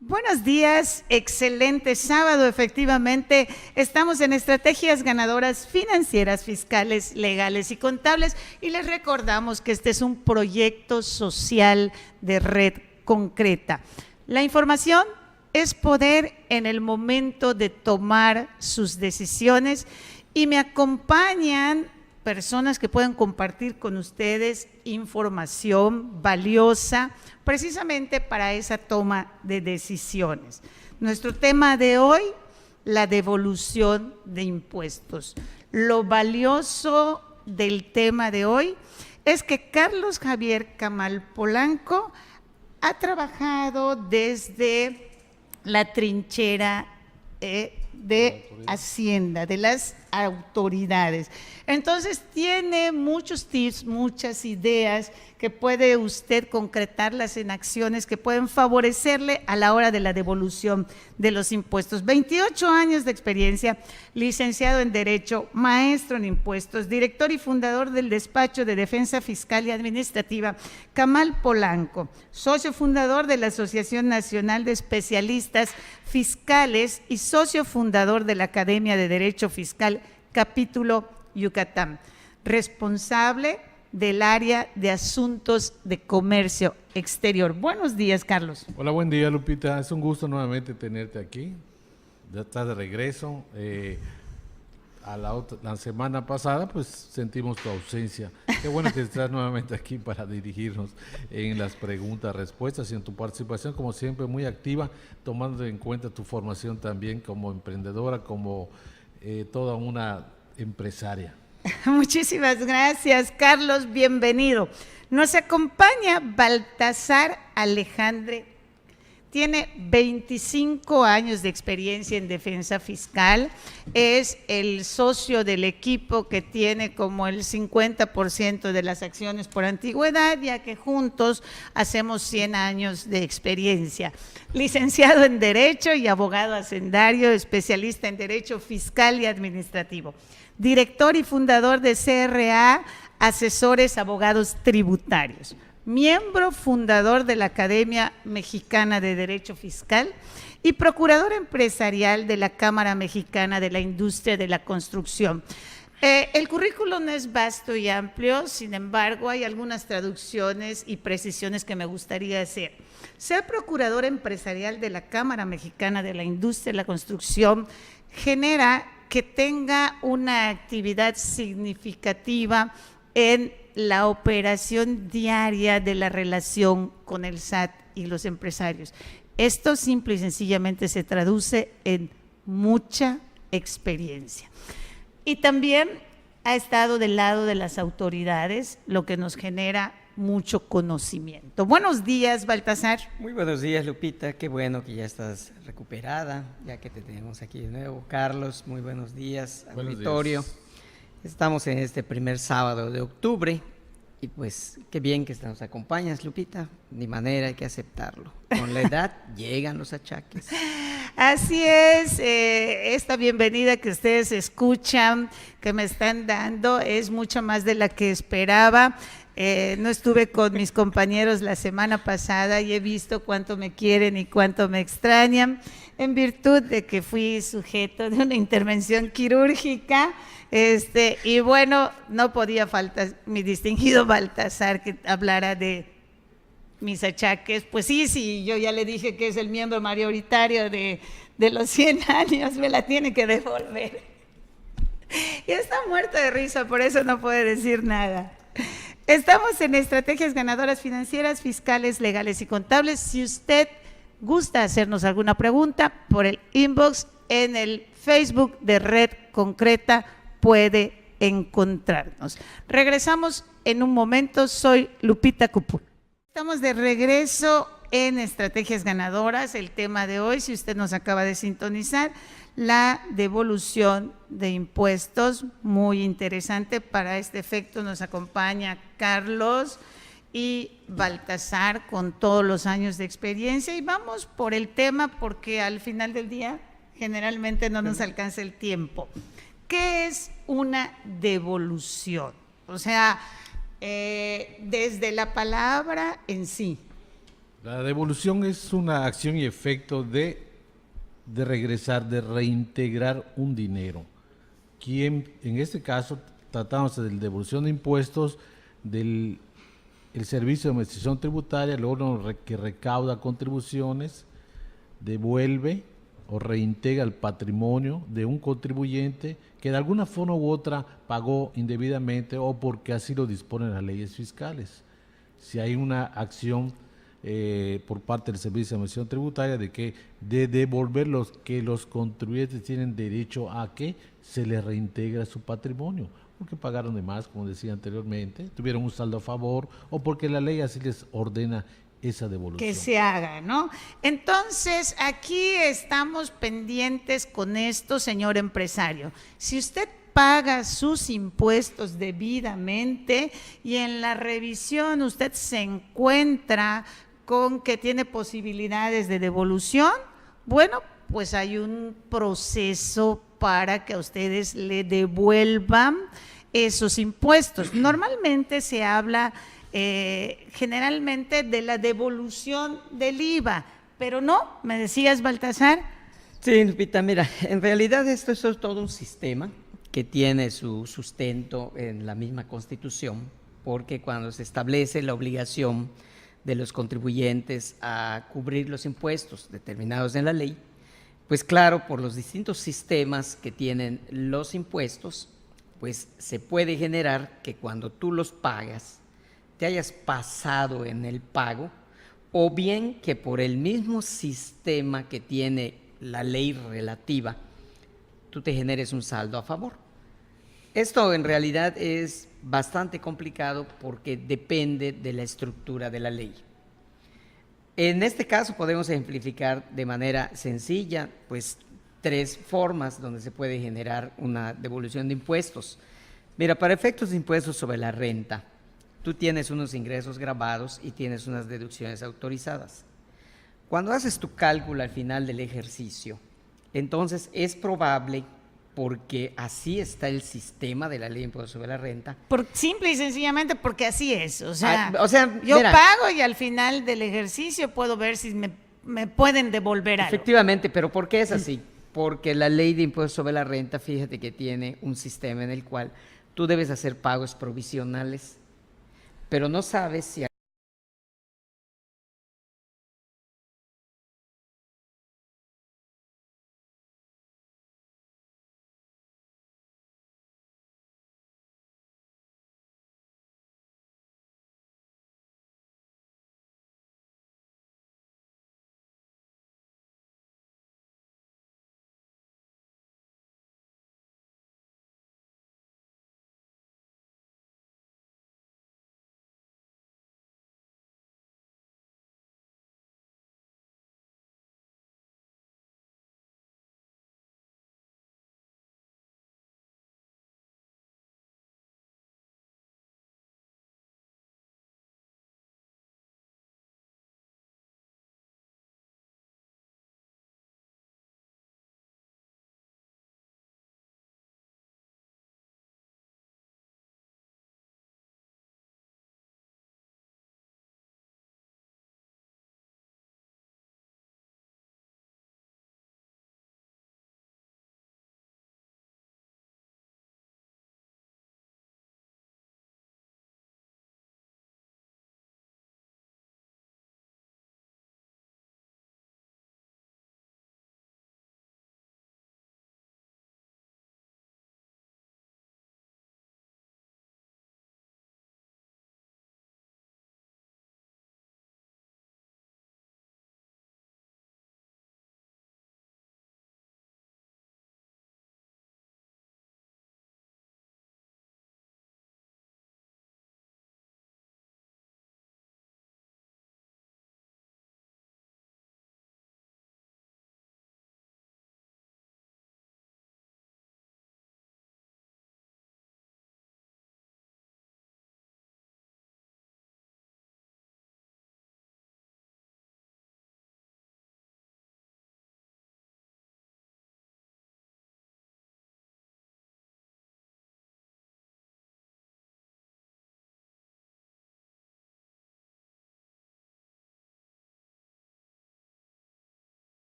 Buenos días, excelente sábado. Efectivamente, estamos en Estrategias Ganadoras Financieras, Fiscales, Legales y Contables, y les recordamos que este es un proyecto social de Red Concreta. La información es poder en el momento de tomar sus decisiones, y me acompañan personas que pueden compartir con ustedes información valiosa precisamente para esa toma de decisiones. Nuestro tema de hoy, la devolución de impuestos. Lo valioso del tema de hoy es que Carlos Javier Camal Polanco ha trabajado desde la trinchera de Hacienda, de las autoridades. Entonces tiene muchos tips, muchas ideas que puede usted concretarlas en acciones que pueden favorecerle a la hora de la devolución de los impuestos. 28 años de experiencia, licenciado en Derecho, maestro en Impuestos, director y fundador del Despacho de Defensa Fiscal y Administrativa, Camal Polanco, socio fundador de la Asociación Nacional de Especialistas Fiscales y socio fundador de la Academia de Derecho Fiscal, Capítulo Yucatán, responsable del área de asuntos de comercio exterior. Buenos días, Carlos. Hola, buen día, Lupita. Es un gusto nuevamente tenerte aquí. Ya estás de regreso. La semana pasada, pues sentimos tu ausencia. Qué bueno que estás nuevamente aquí para dirigirnos en las preguntas, respuestas y en tu participación, como siempre, muy activa, tomando en cuenta tu formación también como emprendedora, como toda una empresaria. Muchísimas gracias, Carlos, bienvenido. Nos acompaña Baltasar Alejandre. Tiene 25 años de experiencia en defensa fiscal, es el socio del equipo que tiene como el 50% de las acciones por antigüedad, ya que juntos hacemos 100 años de experiencia. Licenciado en Derecho y abogado hacendario, especialista en Derecho Fiscal y Administrativo. Director y fundador de CRA, Asesores Abogados Tributarios. Miembro fundador de la Academia Mexicana de Derecho Fiscal y procurador empresarial de la Cámara Mexicana de la Industria de la Construcción. El currículum es vasto y amplio, sin embargo, hay algunas traducciones y precisiones que me gustaría hacer. Ser procurador empresarial de la Cámara Mexicana de la Industria de la Construcción genera que tenga una actividad significativa en la operación diaria de la relación con el SAT y los empresarios. Esto simple y sencillamente se traduce en mucha experiencia. Y también ha estado del lado de las autoridades, lo que nos genera mucho conocimiento. Buenos días, Baltasar. Muy buenos días, Lupita. Qué bueno que ya estás recuperada, ya que te tenemos aquí de nuevo. Carlos, muy buenos días, auditorio. Estamos en este primer sábado de octubre y pues qué bien que nos acompañas, Lupita. De manera hay que aceptarlo. Con la edad llegan los achaques. Así es, esta bienvenida que ustedes escuchan, que me están dando, es mucho más de la que esperaba. No estuve con mis compañeros la semana pasada y he visto cuánto me quieren y cuánto me extrañan, en virtud de que fui sujeto de una intervención quirúrgica, y bueno, no podía faltar mi distinguido Baltasar que hablara de mis achaques. Pues sí, yo ya le dije que es el miembro mayoritario de los 100 años, me la tiene que devolver. Y está muerto de risa, por eso no puede decir nada. Estamos en Estrategias Ganadoras Financieras, Fiscales, Legales y Contables. Si usted gusta hacernos alguna pregunta por el inbox en el Facebook de Red Concreta, puede encontrarnos. Regresamos en un momento. Soy Lupita Cupul. Estamos de regreso en Estrategias Ganadoras. El tema de hoy, si usted nos acaba de sintonizar, la devolución de impuestos, muy interesante. Para este efecto nos acompaña Carlos y Baltasar con todos los años de experiencia, y vamos por el tema porque al final del día generalmente no nos alcanza el tiempo. ¿qué es una devolución? O sea, desde la palabra en sí. La devolución es una acción y efecto de regresar, de reintegrar un dinero. Quien, en este caso, tratándose de devolución de impuestos, del el Servicio de Administración Tributaria, el órgano que recauda contribuciones, devuelve o reintegra el patrimonio de un contribuyente que de alguna forma u otra pagó indebidamente o porque así lo disponen las leyes fiscales. Si hay una acción por parte del Servicio de Administración Tributaria de devolver que los contribuyentes tienen derecho a que se les reintegra su patrimonio, porque pagaron de más, como decía anteriormente, tuvieron un saldo a favor o porque la ley así les ordena esa devolución. Que se haga, ¿no? Entonces, aquí estamos pendientes con esto, señor empresario. Si usted paga sus impuestos debidamente y en la revisión usted se encuentra con que tiene posibilidades de devolución, bueno, pues hay un proceso para que a ustedes le devuelvan esos impuestos. Normalmente se habla generalmente de la devolución del IVA, pero no, me decías, Baltasar. Sí, Lupita, mira, en realidad esto es todo un sistema que tiene su sustento en la misma Constitución, porque cuando se establece la obligación de los contribuyentes a cubrir los impuestos determinados en la ley, pues claro, por los distintos sistemas que tienen los impuestos, pues se puede generar que cuando tú los pagas, te hayas pasado en el pago, o bien que por el mismo sistema que tiene la ley relativa, tú te generes un saldo a favor. Esto en realidad es bastante complicado porque depende de la estructura de la ley. En este caso podemos ejemplificar de manera sencilla, pues 3 formas donde se puede generar una devolución de impuestos. Mira, para efectos de impuestos sobre la renta, tú tienes unos ingresos grabados y tienes unas deducciones autorizadas. Cuando haces tu cálculo al final del ejercicio, entonces es probable, porque así está el sistema de la ley de impuestos sobre la renta. Simple y sencillamente porque así es. O sea yo mira, pago y al final del ejercicio puedo ver si me pueden devolver algo. Efectivamente, pero ¿por qué es así? Porque la ley de impuestos sobre la renta, fíjate que tiene un sistema en el cual tú debes hacer pagos provisionales, pero no sabes si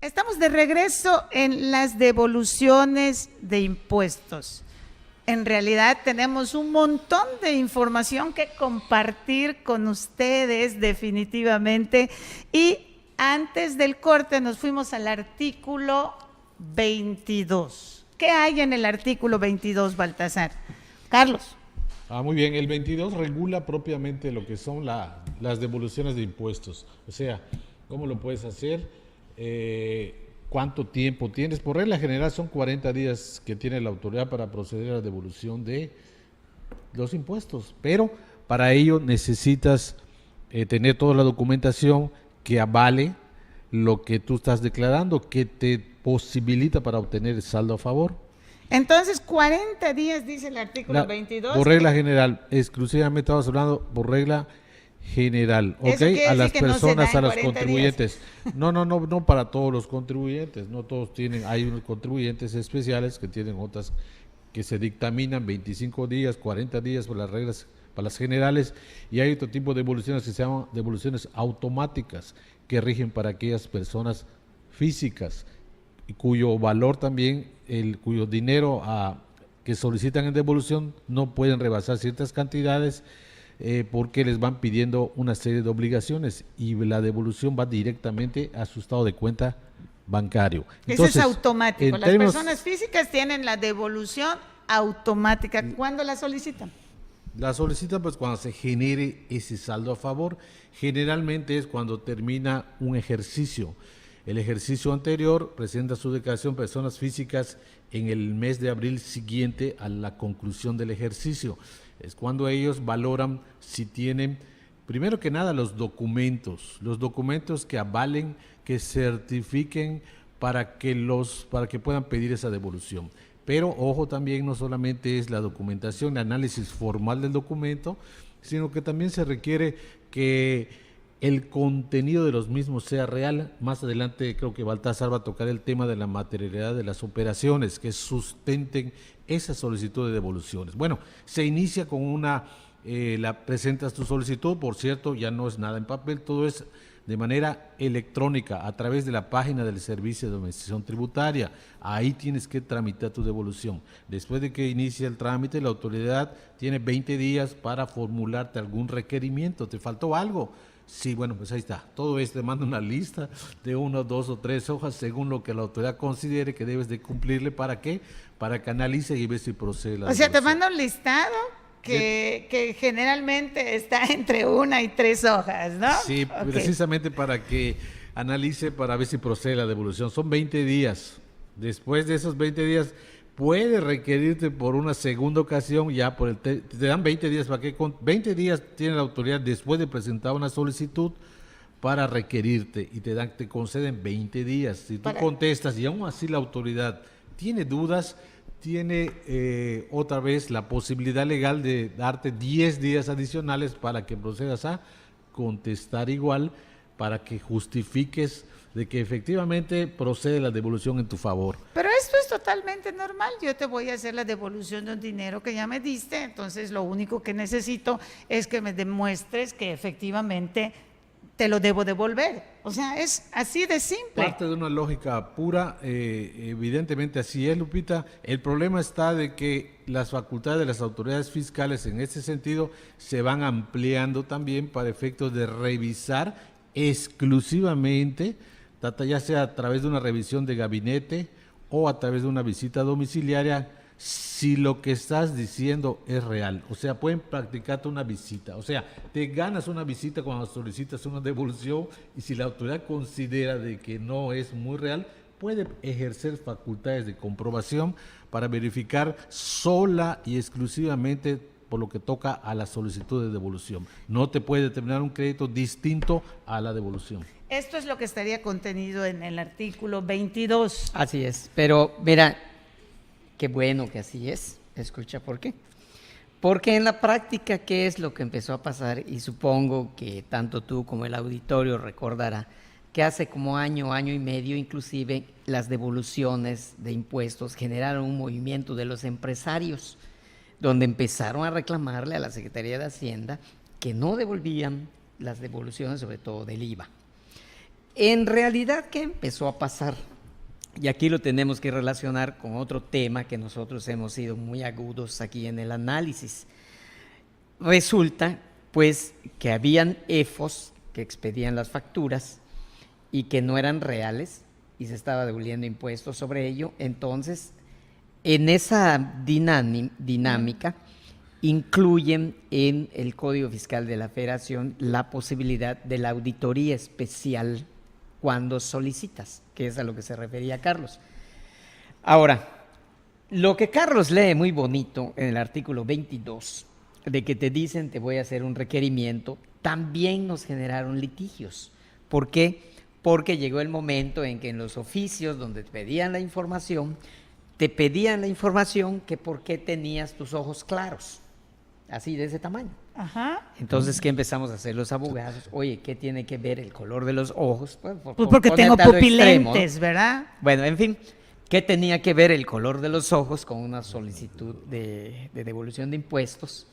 Estamos de regreso en las devoluciones de impuestos. En realidad tenemos un montón de información que compartir con ustedes definitivamente. Y antes del corte nos fuimos al artículo 22. ¿Qué hay en el artículo 22, Baltasar? Carlos. Muy bien, el 22 regula propiamente lo que son las devoluciones de impuestos. O sea, ¿cómo lo puedes hacer? ¿Cuánto tiempo tienes? Por regla general son 40 días que tiene la autoridad para proceder a la devolución de los impuestos, pero para ello necesitas tener toda la documentación que avale lo que tú estás declarando, que te posibilita para obtener el saldo a favor. Entonces, 40 días dice el artículo 22. Por regla general, exclusivamente estamos hablando por regla general, ¿ok? A las personas, a los contribuyentes. No para todos los contribuyentes, no todos tienen, hay unos contribuyentes especiales que tienen otras que se dictaminan 25 días, 40 días por las reglas, para las generales, y hay otro tipo de devoluciones que se llaman devoluciones automáticas, que rigen para aquellas personas físicas, y cuyo valor también, cuyo dinero que solicitan en devolución no pueden rebasar ciertas cantidades, porque les van pidiendo una serie de obligaciones y la devolución va directamente a su estado de cuenta bancario. Entonces, eso es automático. Las personas físicas tienen la devolución automática. ¿Cuándo la solicitan? La solicitan pues cuando se genere ese saldo a favor. Generalmente es cuando termina un ejercicio. El ejercicio anterior presenta su declaración personas físicas en el mes de abril siguiente a la conclusión del ejercicio. Es cuando ellos valoran si tienen, primero que nada, los documentos que avalen, que certifiquen para que puedan pedir esa devolución. Pero ojo, también no solamente es la documentación, el análisis formal del documento, sino que también se requiere que el contenido de los mismos sea real. Más adelante creo que Baltasar va a tocar el tema de la materialidad de las operaciones que sustenten esa solicitud de devoluciones. Bueno, se inicia con presentas tu solicitud, por cierto, ya no es nada en papel, todo es de manera electrónica a través de la página del Servicio de Administración Tributaria. Ahí tienes que tramitar tu devolución. Después de que inicie el trámite, la autoridad tiene 20 días para formularte algún requerimiento. ¿Te faltó algo? Sí, bueno, pues ahí está. Todo esto te manda una lista de 1, 2 o 3 hojas según lo que la autoridad considere que debes de cumplirle. ¿Para qué? Para que analice y ve si procede la devolución. Te manda un listado que generalmente está entre 1 y 3 hojas, ¿no? Sí, okay. Precisamente para que analice, para ver si procede la devolución. Son 20 días. Después de esos 20 días puede requerirte por una segunda ocasión, ya te dan 20 días, para que con 20 días tiene la autoridad después de presentar una solicitud para requerirte y te conceden 20 días. Si tú contestas y aún así la autoridad tiene dudas, tiene otra vez la posibilidad legal de darte 10 días adicionales para que procedas a contestar igual, para que justifiques de que efectivamente procede la devolución en tu favor. Pero esto es totalmente normal. Yo te voy a hacer la devolución de un dinero que ya me diste, entonces lo único que necesito es que me demuestres que efectivamente te lo debo devolver. O sea, es así de simple. Parte de una lógica pura, evidentemente así es, Lupita. El problema está de que las facultades de las autoridades fiscales en ese sentido se van ampliando también para efectos de revisar exclusivamente, ya sea a través de una revisión de gabinete o a través de una visita domiciliaria, si lo que estás diciendo es real. O sea, pueden practicarte una visita. O sea, te ganas una visita cuando solicitas una devolución, y si la autoridad considera de que no es muy real, puede ejercer facultades de comprobación para verificar sola y exclusivamente por lo que toca a la solicitud de devolución. No te puede determinar un crédito distinto a la devolución. Esto es lo que estaría contenido en el artículo 22. Así es, pero mira, qué bueno que así es. Escucha por qué. Porque en la práctica, ¿qué es lo que empezó a pasar? Y supongo que tanto tú como el auditorio recordará que hace como año y medio inclusive, las devoluciones de impuestos generaron un movimiento de los empresarios, donde empezaron a reclamarle a la Secretaría de Hacienda que no devolvían las devoluciones, sobre todo del IVA. En realidad, ¿qué empezó a pasar? Y aquí lo tenemos que relacionar con otro tema que nosotros hemos sido muy agudos aquí en el análisis. Resulta, pues, que habían EFOS que expedían las facturas y que no eran reales y se estaba devolviendo impuestos sobre ello. Entonces, en esa dinámica, incluyen en el Código Fiscal de la Federación la posibilidad de la auditoría especial cuando solicitas, que es a lo que se refería Carlos. Ahora, lo que Carlos lee muy bonito en el artículo 22, de que te dicen te voy a hacer un requerimiento, también nos generaron litigios. ¿Por qué? Porque llegó el momento en que en los oficios donde te pedían la información, te pedían la información que por qué tenías tus ojos claros, así de ese tamaño. Ajá. Entonces, ¿qué empezamos a hacer los abogados? Oye, ¿qué tiene que ver el color de los ojos? Pues porque tengo ponerte a lo pupilentes, extremo, ¿no? ¿verdad? Bueno, en fin, ¿qué tenía que ver el color de los ojos con una solicitud de devolución de impuestos?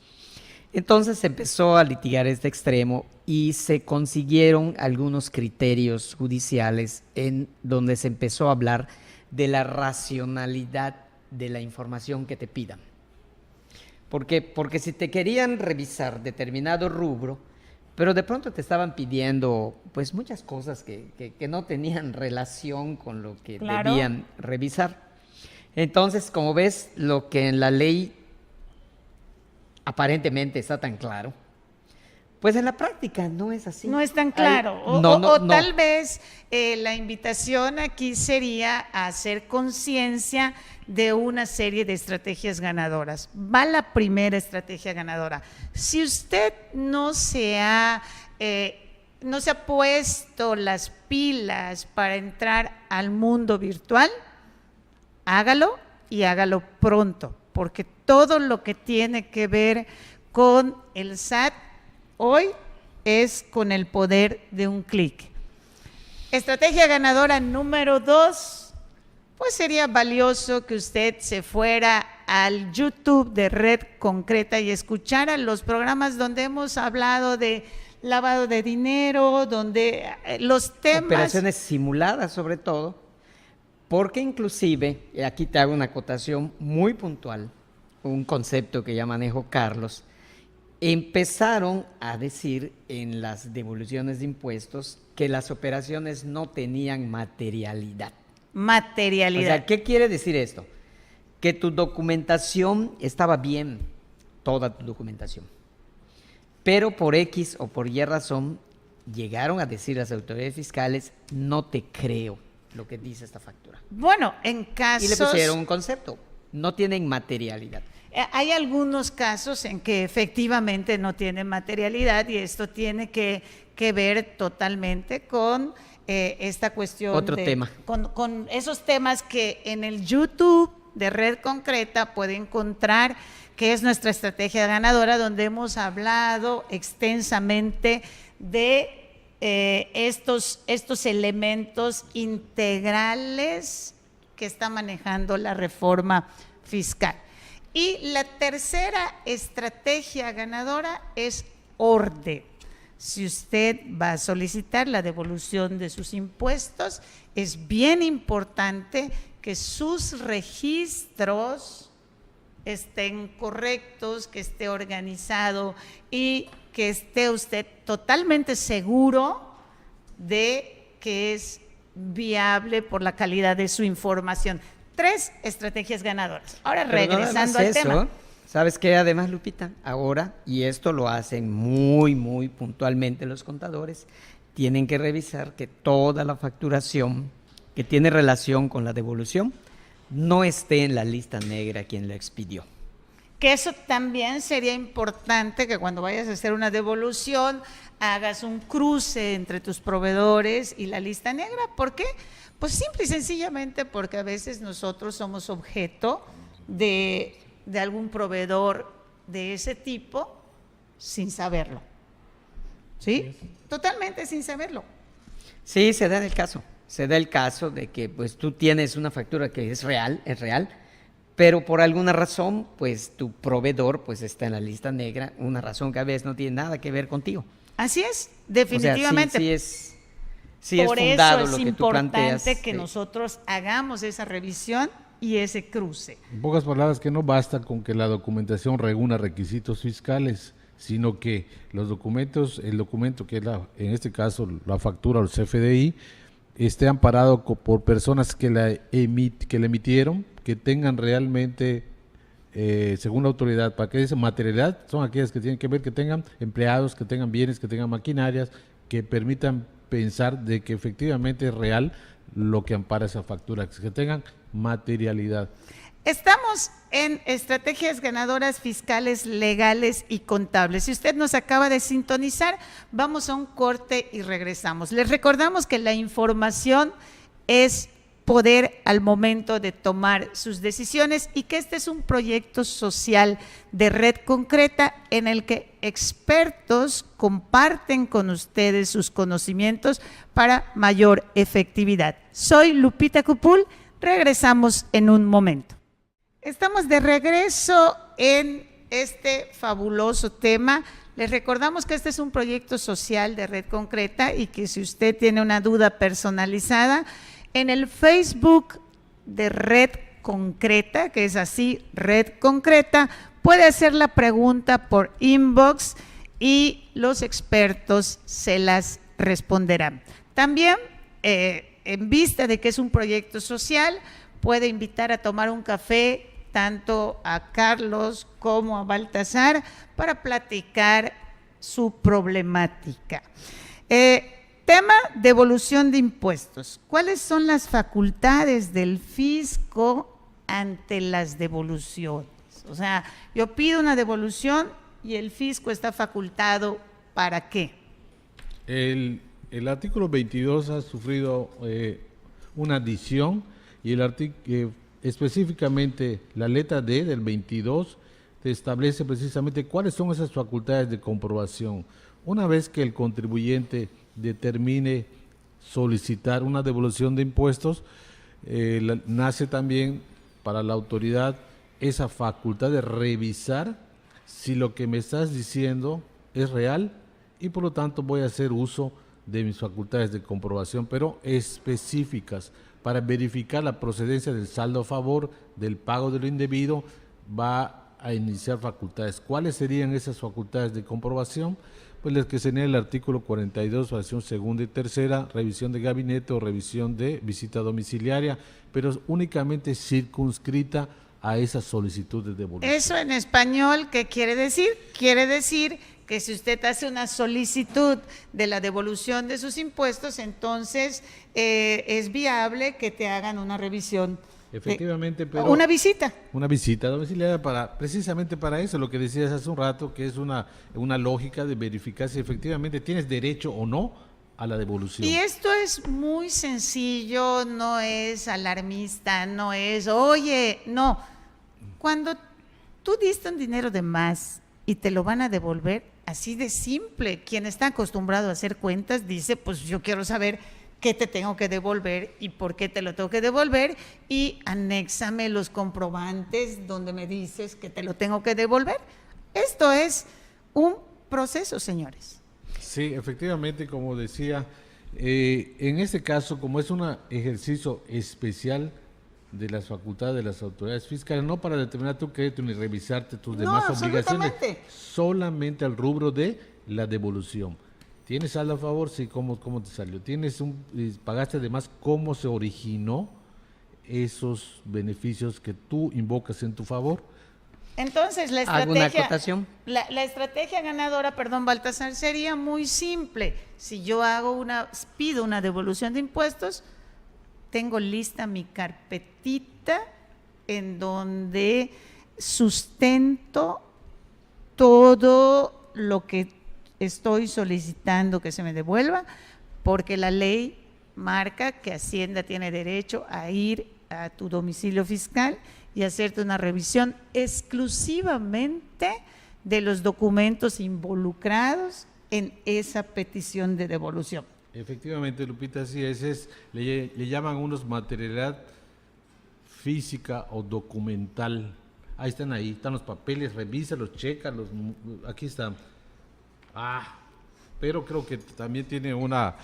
Entonces se empezó a litigar este extremo y se consiguieron algunos criterios judiciales en donde se empezó a hablar de la racionalidad de la información que te pidan. ¿Por qué? Porque si te querían revisar determinado rubro, pero de pronto te estaban pidiendo pues muchas cosas que no tenían relación con lo que debían revisar. Entonces, como ves, lo que en la ley aparentemente está tan claro, pues en la práctica no es así. No es tan claro. O tal vez la invitación aquí sería a hacer conciencia de una serie de estrategias ganadoras. Va la primera estrategia ganadora. Si usted no se ha puesto las pilas para entrar al mundo virtual, hágalo y hágalo pronto, porque todo lo que tiene que ver con el SAT hoy es con el poder de un clic. Estrategia ganadora número 2, pues sería valioso que usted se fuera al YouTube de Red Concreta y escuchara los programas donde hemos hablado de lavado de dinero, donde los temas… Operaciones simuladas sobre todo, porque inclusive, aquí te hago una acotación muy puntual, un concepto que ya manejo Carlos, empezaron a decir en las devoluciones de impuestos que las operaciones no tenían materialidad. Materialidad. O sea, ¿qué quiere decir esto? Que tu documentación estaba bien, toda tu documentación, pero por X o por Y razón llegaron a decir las autoridades fiscales, no te creo lo que dice esta factura. Bueno, en casos… Y le pusieron un concepto, no tienen materialidad. Hay algunos casos en que efectivamente no tienen materialidad y esto tiene que ver totalmente con esta cuestión. Otro tema. Con esos temas que en el YouTube de Red Concreta puede encontrar, que es nuestra estrategia ganadora, donde hemos hablado extensamente de estos elementos integrales que está manejando la reforma fiscal. Y la tercera estrategia ganadora es orden. Si usted va a solicitar la devolución de sus impuestos, es bien importante que sus registros estén correctos, que esté organizado y que esté usted totalmente seguro de que es viable por la calidad de su información. 3 estrategias ganadoras. Ahora, regresando al tema. ¿Sabes qué? Además, Lupita, ahora, y esto lo hacen muy, muy puntualmente los contadores, tienen que revisar que toda la facturación que tiene relación con la devolución no esté en la lista negra quien la expidió. Que eso también sería importante, que cuando vayas a hacer una devolución hagas un cruce entre tus proveedores y la lista negra. ¿Por qué? Pues simple y sencillamente porque a veces nosotros somos objeto de algún proveedor de ese tipo sin saberlo. ¿Sí? Totalmente sin saberlo. Sí, se da el caso. Se da el caso de que pues tú tienes una factura que es real, pero por alguna razón pues tu proveedor pues está en la lista negra, una razón que a veces no tiene nada que ver contigo. Así es, definitivamente. O sea, Sí, es Por fundado eso es lo que tú planteas. importante que Sí. nosotros hagamos esa revisión y ese cruce. En pocas palabras, que no basta con que la documentación reúna requisitos fiscales, sino que los documentos, el documento que es en este caso la factura o el CFDI, esté amparado por personas que la emitieron, que tengan realmente, según la autoridad, para que esa materialidad son aquellas que tienen que ver que tengan empleados, que tengan bienes, que tengan maquinarias, que permitan pensar de que efectivamente es real lo que ampara esa factura, que tengan materialidad. Estamos en estrategias ganadoras fiscales, legales y contables. Si usted nos acaba de sintonizar, vamos a un corte y regresamos. Les recordamos que la información es poder al momento de tomar sus decisiones y que este es un proyecto social de Red Concreta en el que expertos comparten con ustedes sus conocimientos para mayor efectividad. Soy Lupita Cupul, regresamos en un momento. Estamos de regreso en este fabuloso tema. Les recordamos que este es un proyecto social de Red Concreta y que si usted tiene una duda personalizada, en el Facebook de Red Concreta, que es así, Red Concreta, puede hacer la pregunta por inbox y los expertos se las responderán. También, en vista de que es un proyecto social, puede invitar a tomar un café tanto a Carlos como a Baltasar para platicar su problemática. Tema: devolución de impuestos. ¿Cuáles son las facultades del fisco ante las devoluciones? O sea, yo pido una devolución y el fisco está facultado ¿para qué? El artículo 22 ha sufrido una adición y específicamente la letra D del 22 te establece precisamente cuáles son esas facultades de comprobación. Una vez que el contribuyente determine solicitar una devolución de impuestos, nace también para la autoridad esa facultad de revisar si lo que me estás diciendo es real y por lo tanto voy a hacer uso de mis facultades de comprobación, pero específicas, para verificar la procedencia del saldo a favor, del pago de lo indebido. Va a iniciar facultades. ¿Cuáles serían esas facultades de comprobación? Pues las que señala el artículo 42, fracción segunda y tercera, revisión de gabinete o revisión de visita domiciliaria, pero únicamente circunscrita a esa solicitud de devolución. Eso en español, ¿qué quiere decir? Quiere decir que si usted hace una solicitud de la devolución de sus impuestos, entonces es viable que te hagan una revisión. Efectivamente, pero una visita. Una visita domiciliaria precisamente para eso, lo que decías hace un rato, que es una lógica de verificar si efectivamente tienes derecho o no a la devolución. Y esto es muy sencillo, no es alarmista, no es, oye, no. Cuando tú diste un dinero de más y te lo van a devolver, así de simple, quien está acostumbrado a hacer cuentas dice, pues yo quiero saber qué te tengo que devolver y por qué te lo tengo que devolver y anéxame los comprobantes donde me dices que te lo tengo que devolver. Esto es un proceso, señores. Sí, efectivamente, como decía, en este caso, como es un ejercicio especial de las facultades de las autoridades fiscales, no para determinar tu crédito ni revisarte tus demás obligaciones, solamente al rubro de la devolución. ¿Tienes saldo a favor? Sí, ¿cómo te salió? ¿Pagaste además cómo se originó esos beneficios que tú invocas en tu favor? Entonces, la estrategia ganadora, perdón, Baltasar, sería muy simple. Si yo pido una devolución de impuestos, tengo lista mi carpetita en donde sustento todo lo que estoy solicitando que se me devuelva, porque la ley marca que Hacienda tiene derecho a ir a tu domicilio fiscal y hacerte una revisión exclusivamente de los documentos involucrados en esa petición de devolución. Efectivamente, Lupita, así es, le llaman unos materialidad física o documental. Ahí están los papeles, revísalos, chécalos, aquí están. pero creo que también tiene una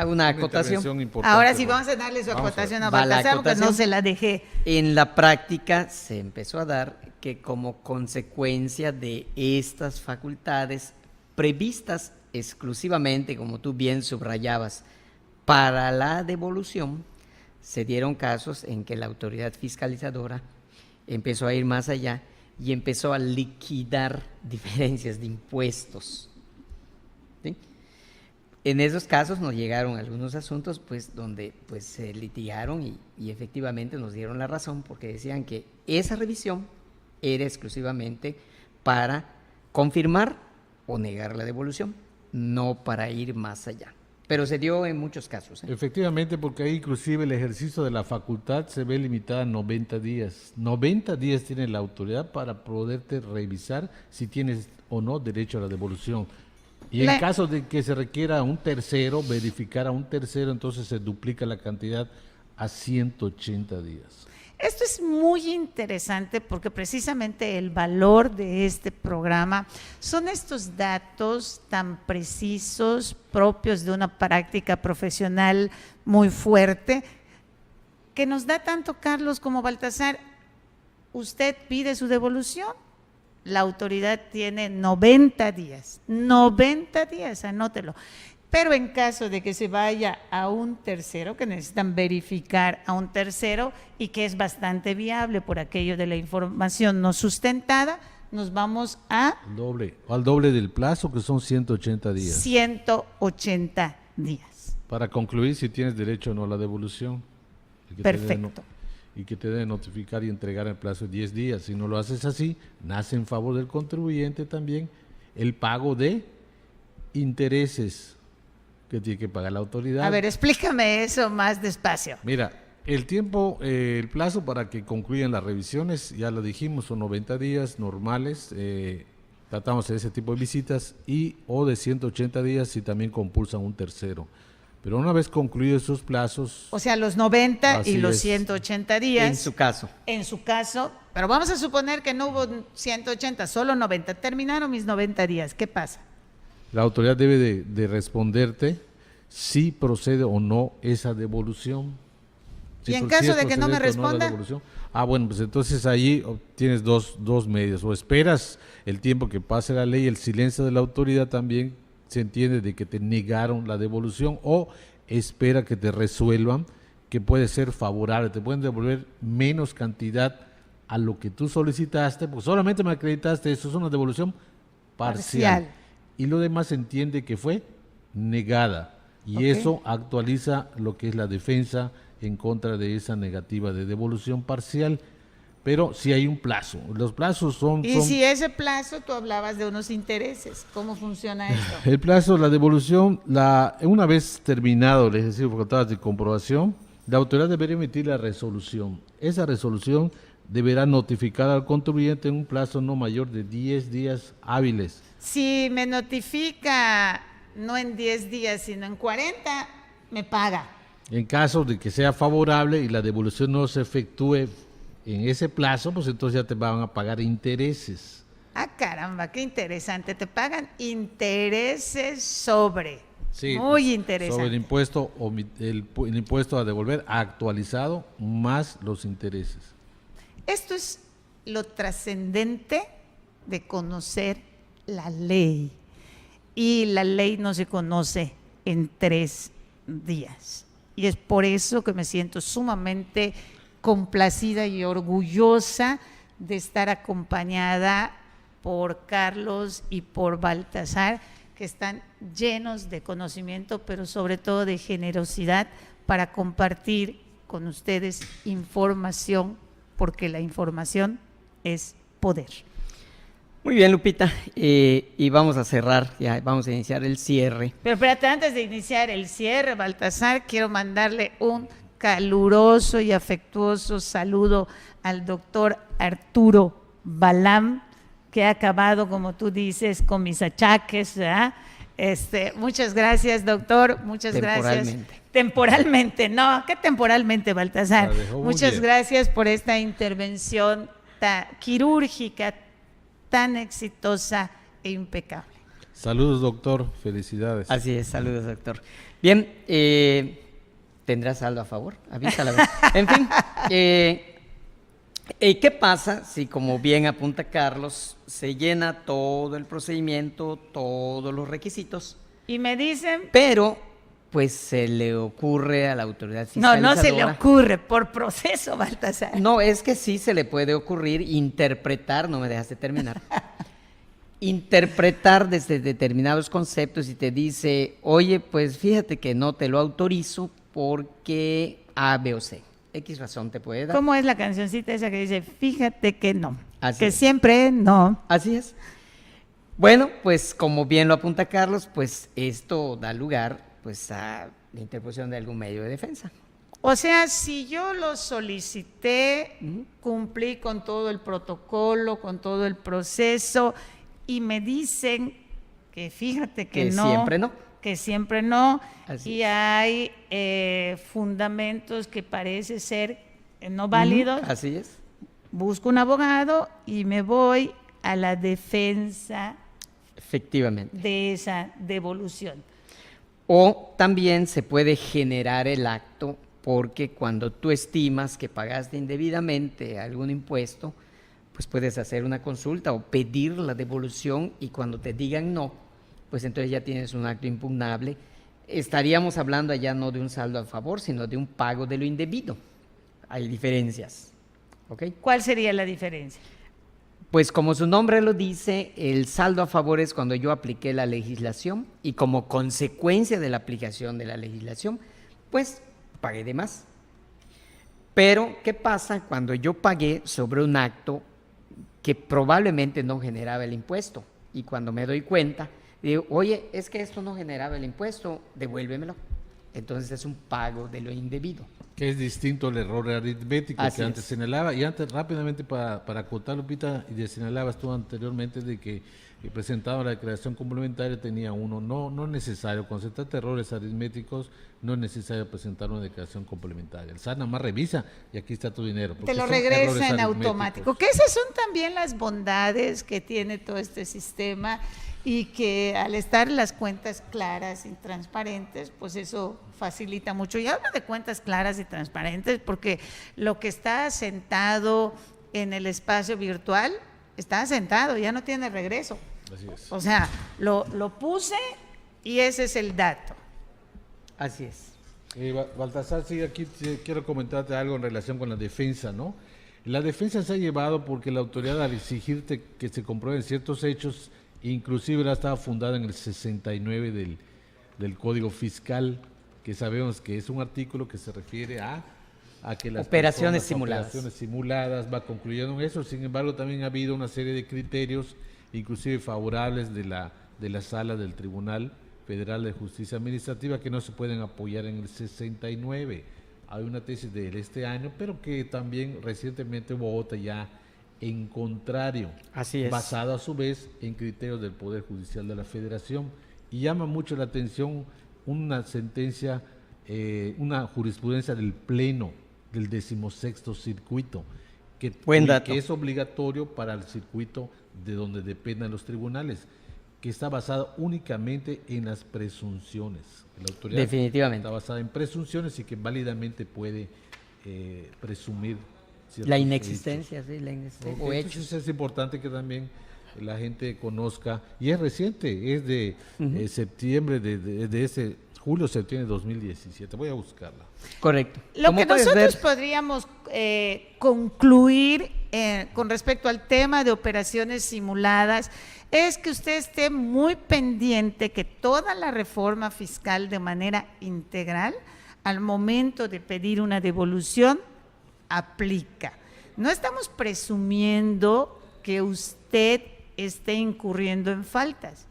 una acotación intervención importante. Ahora sí vamos a darle su acotación a Va la Baltasar, porque no acotación. se la dejé. En la práctica se empezó a dar que como consecuencia de estas facultades previstas exclusivamente, como tú bien subrayabas, para la devolución, se dieron casos en que la autoridad fiscalizadora empezó a ir más allá y empezó a liquidar diferencias de impuestos. ¿Sí? En esos casos nos llegaron algunos asuntos pues donde pues se litigaron y efectivamente nos dieron la razón, porque decían que esa revisión era exclusivamente para confirmar o negar la devolución, no para ir más allá. Pero se dio en muchos casos. Efectivamente, porque ahí inclusive el ejercicio de la facultad se ve limitada a 90 días. 90 días tiene la autoridad para poderte revisar si tienes o no derecho a la devolución. Y en caso de que se requiera a un tercero, verificar a un tercero, entonces se duplica la cantidad a 180 días. Esto es muy interesante porque precisamente el valor de este programa son estos datos tan precisos, propios de una práctica profesional muy fuerte, que nos da tanto Carlos como Baltasar. Usted pide su devolución, la autoridad tiene 90 días, anótelo. Pero en caso de que se vaya a un tercero, que necesitan verificar a un tercero y que es bastante viable por aquello de la información no sustentada, nos vamos a al doble del plazo, que son 180 días. 180 días. Para concluir si tienes derecho o no a la devolución. Perfecto. Y que te debe notificar y entregar en el plazo de 10 días. Si no lo haces así, nace en favor del contribuyente también el pago de intereses que tiene que pagar la autoridad. A ver, explícame eso más despacio. Mira, el tiempo, el plazo para que concluyan las revisiones, ya lo dijimos, son 90 días normales, tratamos de ese tipo de visitas, o de 180 días si también compulsan un tercero. Pero una vez concluidos esos plazos... O sea, los 90 Así y los es. 180 días. En su caso. En su caso, pero vamos a suponer que no hubo 180, solo 90. Terminaron mis 90 días. ¿Qué pasa? La autoridad debe de responderte si procede o no esa devolución. ¿Y en caso de que no me responda? Bueno, pues entonces allí tienes dos medios. O esperas el tiempo que pase la ley, el silencio de la autoridad también se entiende de que te negaron la devolución, o espera que te resuelvan, que puede ser favorable. Te pueden devolver menos cantidad a lo que tú solicitaste, porque solamente me acreditaste, eso es una devolución parcial. Y lo demás se entiende que fue negada. Y eso actualiza lo que es la defensa en contra de esa negativa de devolución parcial. Pero sí hay un plazo. Los plazos son... Y si ese plazo, tú hablabas de unos intereses, ¿cómo funciona esto? El plazo, la devolución, una vez terminado el ejercicio de facultades de comprobación, la autoridad debería emitir la resolución. Esa resolución deberá notificar al contribuyente en un plazo no mayor de 10 días hábiles. Si me notifica no en 10 días, sino en 40, me paga. En caso de que sea favorable y la devolución no se efectúe en ese plazo, pues entonces ya te van a pagar intereses. Ah, caramba, qué interesante. Te pagan intereses sobre. Sí, muy interesante. Sobre el impuesto a devolver actualizado más los intereses. Esto es lo trascendente de conocer la ley. Y la ley no se conoce en 3 días. Y es por eso que me siento sumamente complacida y orgullosa de estar acompañada por Carlos y por Baltasar, que están llenos de conocimiento, pero sobre todo de generosidad para compartir con ustedes información, porque la información es poder. Muy bien, Lupita, y vamos a cerrar, ya vamos a iniciar el cierre. Pero espérate, antes de iniciar el cierre, Baltasar, quiero mandarle un caluroso y afectuoso saludo al doctor Arturo Balam, que ha acabado, como tú dices, con mis achaques, ¿verdad? Muchas gracias, doctor, muchas gracias. Temporalmente, no, ¿qué temporalmente, Baltasar? Muchas gracias por esta intervención quirúrgica tan exitosa e impecable. Saludos, doctor. Felicidades. Así es, saludos, doctor. Bien, ¿tendrás saldo a favor? Avísala. En fin, ¿qué pasa si, como bien apunta Carlos, se llena todo el procedimiento, todos los requisitos? Y me dicen... Pero, pues, se le ocurre a la autoridad No, fiscalizadora... no se le ocurre, por proceso, Baltasar. No, es que sí se le puede ocurrir interpretar, no me dejaste terminar, interpretar desde determinados conceptos y te dice, oye, pues fíjate que no te lo autorizo porque A, B o C. X razón te puede dar. ¿Cómo es la cancioncita esa que dice, fíjate que no, Así que es. siempre no? Así es. Bueno, pues como bien lo apunta Carlos, pues esto da lugar pues a la interposición de algún medio de defensa. O sea, si yo lo solicité, cumplí con todo el protocolo, con todo el proceso, y me dicen que fíjate que no, siempre no. que siempre no, Así y es. hay fundamentos que parece ser no válidos, Así es. busco un abogado y me voy a la defensa Efectivamente. de esa devolución. O también se puede generar el acto porque cuando tú estimas que pagaste indebidamente algún impuesto, pues puedes hacer una consulta o pedir la devolución y cuando te digan no, pues entonces ya tienes un acto impugnable. Estaríamos hablando allá no de un saldo a favor, sino de un pago de lo indebido. Hay diferencias. ¿Ok? ¿Cuál sería la diferencia? Pues como su nombre lo dice, el saldo a favor es cuando yo apliqué la legislación y como consecuencia de la aplicación de la legislación, pues pagué de más. Pero, ¿qué pasa cuando yo pagué sobre un acto que probablemente no generaba el impuesto? Y cuando me doy cuenta, digo, oye, es que esto no generaba el impuesto, devuélvemelo. Entonces es un pago de lo indebido. Que es distinto al error aritmético Así que antes es. señalaba. Y antes, rápidamente, para acotar, Lupita, y señalabas tú anteriormente de que presentaba la declaración complementaria, tenía uno. No es necesario, cuando se trata de errores aritméticos, no es necesario presentar una declaración complementaria. El SAT nada más revisa y aquí está tu dinero. Te lo regresa en automático. Que esas son también las bondades que tiene todo este sistema y que al estar las cuentas claras y transparentes, pues eso facilita mucho. Y hablo de cuentas claras y transparentes porque lo que está asentado en el espacio virtual está asentado, ya no tiene regreso. Así es. O sea, lo puse y ese es el dato. Así es. Baltasar, sí, aquí quiero comentarte algo en relación con la defensa, ¿no? La defensa se ha llevado porque la autoridad, al exigirte que se comprueben ciertos hechos, inclusive la estaba fundada en el 69 del Código Fiscal, que sabemos que es un artículo que se refiere a que las Operaciones simuladas. operaciones simuladas, va concluyendo en eso. Sin embargo, también ha habido una serie de criterios, inclusive favorables de la Sala del Tribunal Federal de Justicia Administrativa, que no se pueden apoyar en el 69. Hay una tesis de este año, pero que también recientemente hubo otra ya en contrario, Así es. basado a su vez en criterios del Poder Judicial de la Federación. Y llama mucho la atención una sentencia, una jurisprudencia del Pleno del 16º Circuito, Buen dato. que es obligatorio para el circuito de donde dependan los tribunales, que está basado únicamente en las presunciones. La autoridad Definitivamente. está basada en presunciones y que válidamente puede presumir ciertos La hechos. inexistencia, sí, la inexistencia. O hechos. Entonces es importante que también la gente conozca, y es reciente, es de septiembre, de ese julio-septiembre de 2017. Voy a buscarla. Correcto. Lo Como que puedes nosotros ver, podríamos concluir con respecto al tema de operaciones simuladas es que usted esté muy pendiente que toda la reforma fiscal de manera integral, al momento de pedir una devolución, aplica. No estamos presumiendo que usted esté incurriendo en faltas.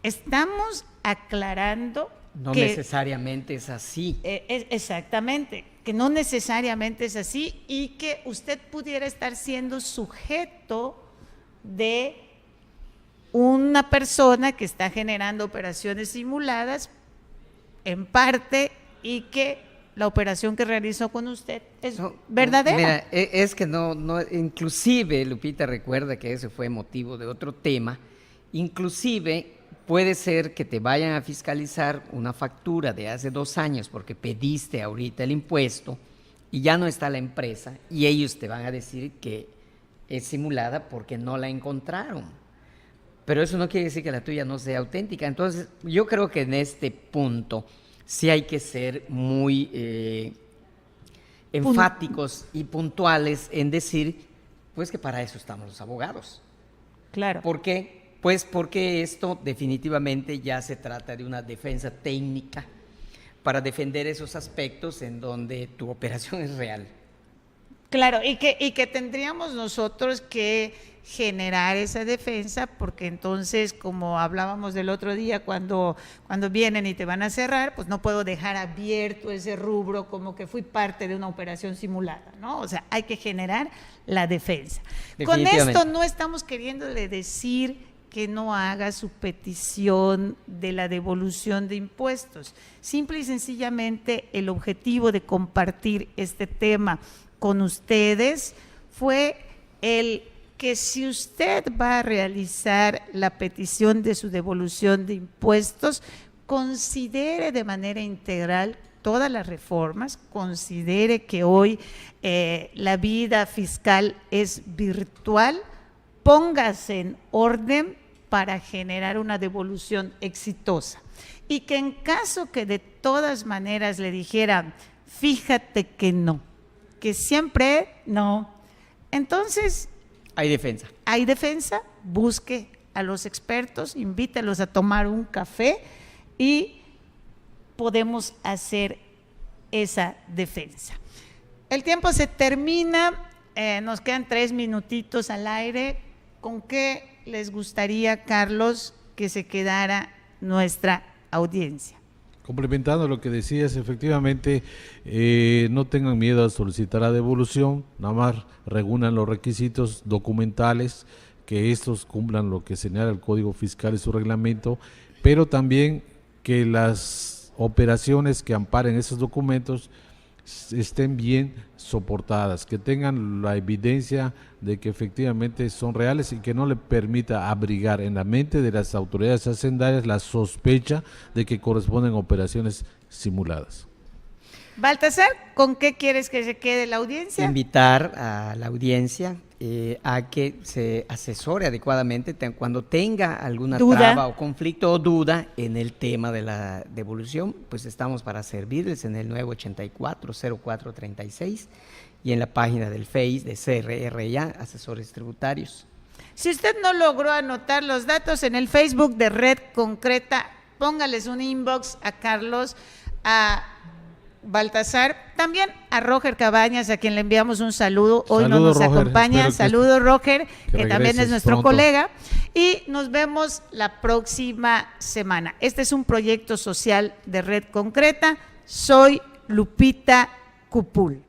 Estamos aclarando no que necesariamente es así. exactamente, que no necesariamente es así y que usted pudiera estar siendo sujeto de una persona que está generando operaciones simuladas en parte y que la operación que realizó con usted es verdadera. Mira, es que no, inclusive Lupita recuerda que ese fue motivo de otro tema Inclusive puede ser que te vayan a fiscalizar una factura de hace 2 años porque pediste ahorita el impuesto y ya no está la empresa y ellos te van a decir que es simulada porque no la encontraron. Pero eso no quiere decir que la tuya no sea auténtica. Entonces, yo creo que en este punto sí hay que ser muy enfáticos y puntuales en decir, pues que para eso estamos los abogados. Claro. ¿Por qué? Pues porque esto definitivamente ya se trata de una defensa técnica para defender esos aspectos en donde tu operación es real. Claro, y que tendríamos nosotros que generar esa defensa, porque entonces, como hablábamos del otro día, cuando vienen y te van a cerrar, pues no puedo dejar abierto ese rubro como que fui parte de una operación simulada, ¿no? O sea, hay que generar la defensa. Con esto no estamos queriéndole decir que no haga su petición de la devolución de impuestos. Simple y sencillamente el objetivo de compartir este tema con ustedes fue el que si usted va a realizar la petición de su devolución de impuestos, considere de manera integral todas las reformas, considere que hoy la vida fiscal es virtual, póngase en orden para generar una devolución exitosa. Y que en caso que de todas maneras le dijeran, fíjate que no, que siempre no, entonces hay defensa. Hay defensa, busque a los expertos, invítalos a tomar un café y podemos hacer esa defensa. El tiempo se termina, nos quedan 3 minutitos al aire. ¿Con qué les gustaría, Carlos, que se quedara nuestra audiencia? Complementando lo que decías, efectivamente, no tengan miedo a solicitar la devolución, nada más reúnan los requisitos documentales, que estos cumplan lo que señala el Código Fiscal y su reglamento, pero también que las operaciones que amparen esos documentos estén bien soportadas, que tengan la evidencia de que efectivamente son reales y que no le permita abrigar en la mente de las autoridades hacendarias la sospecha de que corresponden a operaciones simuladas. Baltasar, ¿con qué quieres que se quede la audiencia? Invitar a la audiencia a que se asesore adecuadamente cuando tenga alguna traba o conflicto o duda en el tema de la devolución, pues estamos para servirles en el 984-0436 y en la página del Face de CRRA, Asesores Tributarios. Si usted no logró anotar los datos en el Facebook de Red Concreta, póngales un inbox a Carlos, a Baltasar, también a Roger Cabañas, a quien le enviamos un saludo. Hoy no nos acompaña. Saludos, Roger, que también es nuestro colega. Y nos vemos la próxima semana. Este es un proyecto social de Red Concreta. Soy Lupita Cupul.